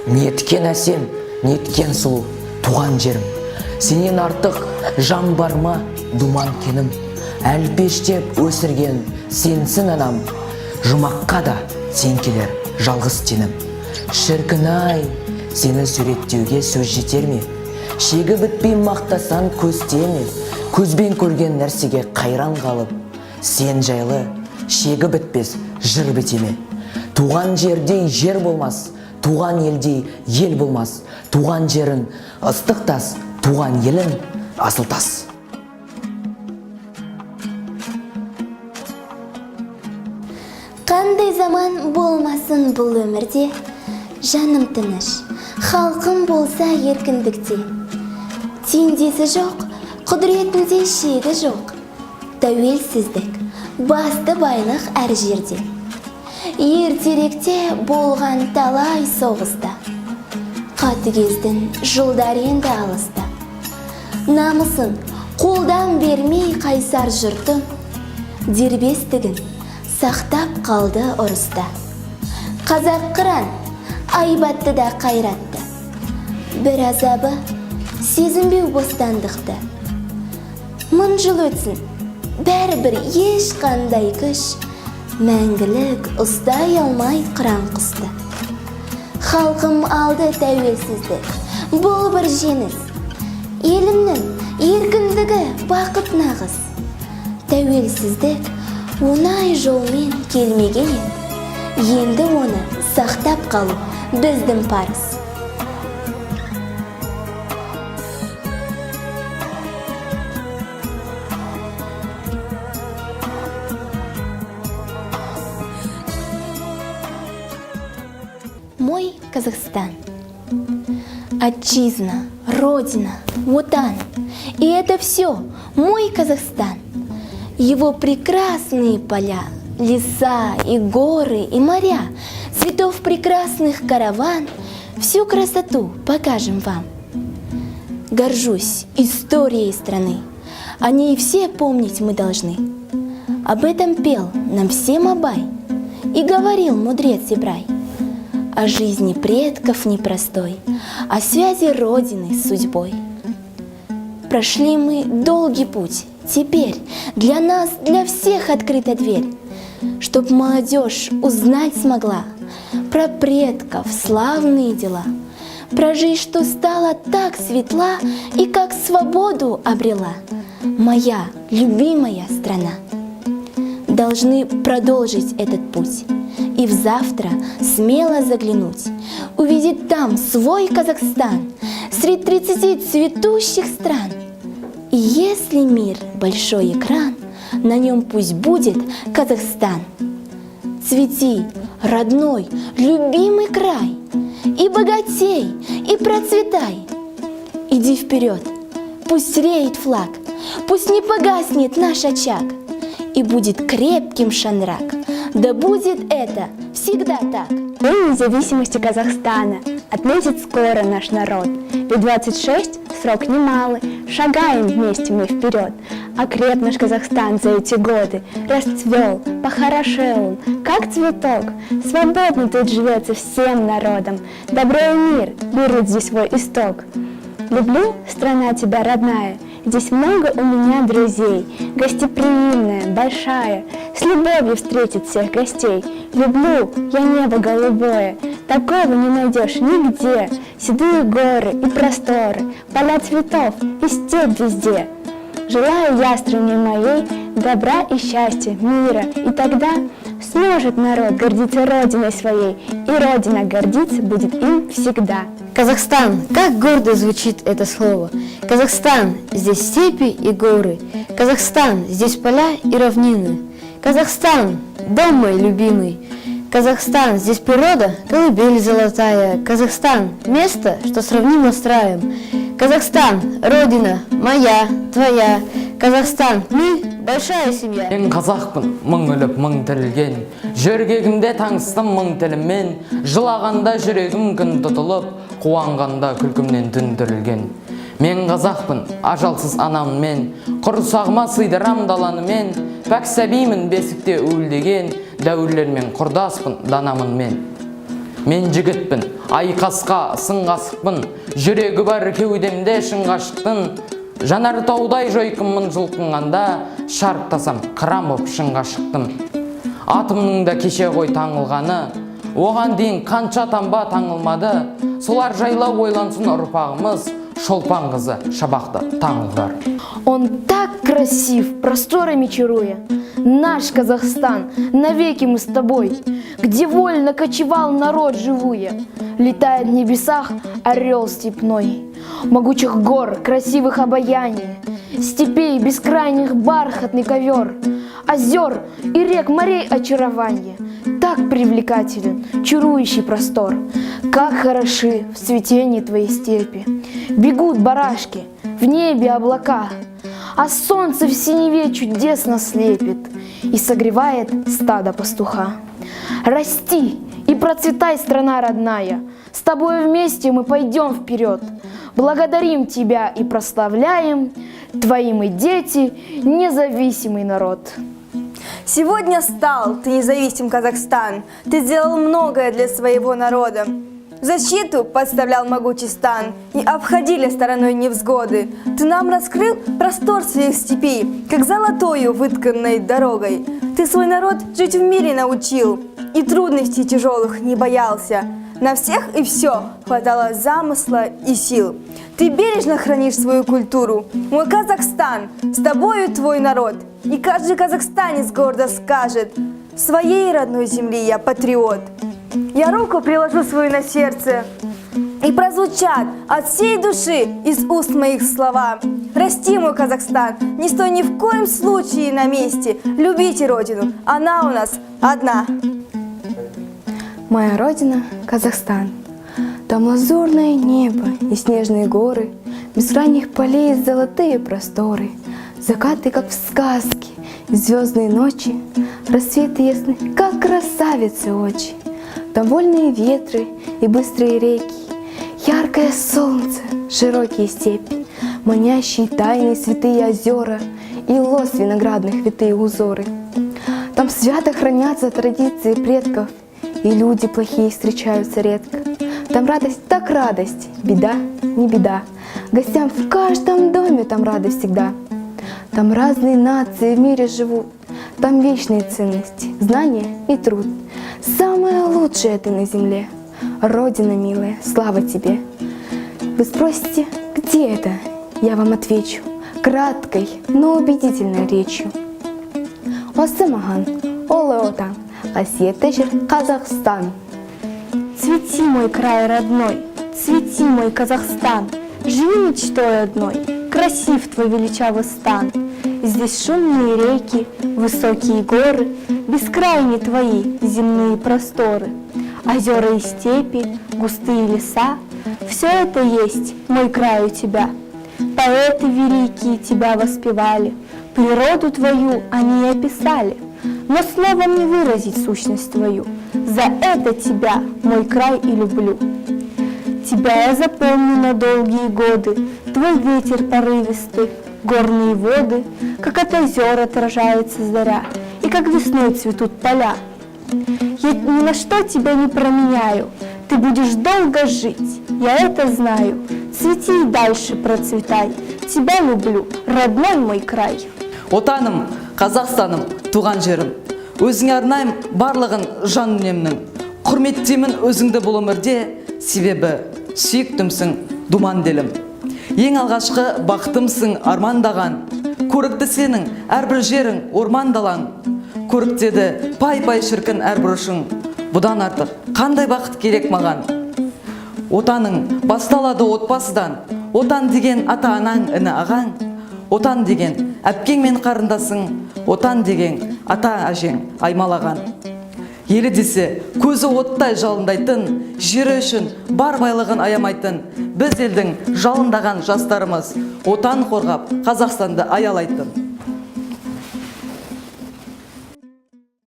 Неткен әсем, неткен сұлу туған жерім. Сенен артық жан бар ма, думан кенім. Әлпештеп өсірген сенсің анам. Жұмаққа да сен келер жалғыз тенім. Шіркін-ай, сені суреттеуге сөз жетер ме? Шегі бітпей мақтасан көз тиме? Көзбен көрген нәрсеге қайран қалып, сен жайлы шегі бітпес жыр бітеме? Туған жердей жер болмас, туған елдей ел болмас. Туған жерін ыстық тас, туған елін асыл тас. Қандай заман болмасын бұл өмірде, жаным тыныш, халқым болса еркіндікте. Теңдесі жоқ, құдіретінде шегі жоқ. Тәуелсіздік, басты байлық әр жерде. Ертеректе болған талай соғыста, қатыгездің жылдар енді алыста. Намысын қолдан бермей қайсар жұртым, дербестігін сақтап қалды ұрыста. Қазақ қыран айбатты да қайратты, бір азабы сезінбеу бостандықты. Мың жыл өтсін, бәрібір ешқандай күш мәңгілік ұстай алмай қыран құсты. Халқым алды тәуелсіздік, бұл бір жеңіс. Елімнің еркіндігі бақыт нағыз. Тәуелсіздік оңай жолмен келмеген еді. Енді оны сақтап қалу біздің парыз. Мой Казахстан. Отчизна, Родина, Утан. И это все мой Казахстан. Его прекрасные поля, леса и горы и моря, цветов прекрасных караван. Всю красоту покажем вам. Горжусь историей страны. О ней все помнить мы должны. Об этом пел нам всем Абай и говорил мудрец Ибрай. О жизни предков непростой, о связи Родины с судьбой. Прошли мы долгий путь, теперь для нас, для всех открыта дверь, чтоб молодежь узнать смогла про предков славные дела, про жизнь, что стала так светла и как свободу обрела моя любимая страна. Должны продолжить этот путь и в завтра смело заглянуть, увидеть там свой Казахстан среди 30 цветущих стран. И если мир большой экран, на нем пусть будет Казахстан. Цвети, родной, любимый край, и богатей, и процветай. Иди вперед, пусть реет флаг, пусть не погаснет наш очаг, и будет крепким шанрак. Да будет это всегда так. День независимости Казахстана отметит скоро наш народ. Ведь 26 срок немалый, шагаем вместе мы вперед. Окреп наш Казахстан за эти годы, расцвел, похорошел он, как цветок. Свободно тут живется всем народом, добро и мир берут здесь свой исток. Люблю, страна, тебя родная, здесь много у меня друзей, гостеприимная, большая, с любовью встретит всех гостей. Люблю я небо голубое, такого не найдешь нигде, седые горы и просторы, поля цветов и степь везде. Желаю я стране моей добра и счастья, мира, и тогда сможет народ гордиться родиной своей, и родина гордиться будет им всегда. Казахстан, как гордо звучит это слово. Казахстан, здесь степи и горы. Казахстан, здесь поля и равнины. Казахстан, дом мой любимый. Казахстан, здесь природа, колыбель золотая. Казахстан, место, что сравнимо с раем. Казахстан, родина, моя, твоя. Казахстан, мы большая семья. Мен қазақпын, мың өліп, мың тірілген. Жөргегімде таңыстым мың тіліммен. Жылағанда жүрегім күн тұтылып, қуанғанда күлкімнен түн түрілген. Мен қазақпын, ажалсыз анаммен, құрсағыма сыйдырам даланымен. Пәк сәбеймін бесікте уілдеген, дәуірлермен құрдаспын данамын мен. Мен жігітпін, айқасқа сын ғасықпын, жүрегі бар кеудемде шын ғашықтың. Жанар таудай жойқынмын жұлқынғанда, шарықтасам қырам боп шынға шықтым. Атымның да кеше ғой таңылғаны, оған дейін қанша тамба таңылмады. Солар жайла ойлансын ұрпағымыз, шолпан қызы шабақты таңылдар. Он так красив, просторами чаруя. Наш Казахстан, навеки мы с тобой, где вольно кочевал народ живуя. Летает в небесах орел степной, могучих гор, красивых обаяний, степей бескрайних бархатный ковер, озер и рек морей очарование. Так привлекателен чарующий простор, как хороши в цветении твоей степи. Бегут барашки, в небе облака, а солнце в синеве чудесно слепит и согревает стадо пастуха. Расти и процветай, страна родная, с тобой вместе мы пойдем вперед. Благодарим тебя и прославляем, твои мы дети, независимый народ. Сегодня стал ты независим, Казахстан. Ты сделал многое для своего народа. Защиту подставлял могучий стан, и обходили стороной невзгоды. Ты нам раскрыл простор своих степей, как золотою вытканной дорогой. Ты свой народ жить в мире научил, и трудностей тяжелых не боялся. На всех и все хватало замысла и сил. Ты бережно хранишь свою культуру. Мой Казахстан, с тобою твой народ. И каждый казахстанец гордо скажет: своей родной земли я патриот. Я руку приложу свою на сердце, и прозвучат от всей души из уст моих слова. Расти, мой Казахстан, не стой ни в коем случае на месте. Любите родину, она у нас одна. Моя родина – Казахстан. Там лазурное небо и снежные горы, бескрайних полей золотые просторы, закаты, как в сказке, и звездные ночи, рассветы ясны, как красавицы очи. Там вольные ветры и быстрые реки, яркое солнце, широкие степи, манящие тайные святые озера и лос виноградных витые узоры. Там свято хранятся традиции предков, и люди плохие встречаются редко. Там радость так радость, беда не беда. Гостям в каждом доме там радость всегда. Там разные нации в мире живут, там вечные ценности, знания и труд. Самое лучшее ты на земле, Родина милая, слава тебе. Вы спросите, где это? Я вам отвечу краткой, но убедительной речью. Осамаган, Олеотан, Осетежер, Казахстан. Цвети, мой край родной, цвети, мой Казахстан, живи мечтой одной, красив твой величавый стан. Здесь шумные реки, высокие горы, бескрайние твои земные просторы, озера и степи, густые леса. Все это есть, мой край, у тебя. Поэты великие тебя воспевали, природу твою они описали, но словом не выразить сущность твою. За это тебя, мой край, и люблю. Тебя я запомню на долгие годы, твой ветер порывистый, горные воды, как от озер отражается заря, и как весной цветут поля. Я ни на что тебя не променяю, ты будешь долго жить, я это знаю. Цвети и дальше процветай, тебя люблю, родной мой край. Отаным, Қазақстаным, туған жерім, өзіңе арнайым барлығын жан дүниемнің. Құрметтеймін өзіңді бұл өмірде, себебі сүйіктімсің, думан делім. Ең алғашқы бақытымсың армандаған, көрікті сенің әрбір жерің ормандалаң. Көріктеді пай-пай шіркін әрбір ұшың, бұдан артық қандай бақыт керек маған. Отаның басталады отбасыдан, отан деген ата-анаң, іні ағаң. Отан деген әпкең мен қарындасың, отан деген ата-әжең аймалаған. Елі десе көзі оттай жалындайтын, жері үшін бар байлығын аямайтын, біз елдің жалындаған жастарымыз отан қорғап Қазақстанды аялайтын.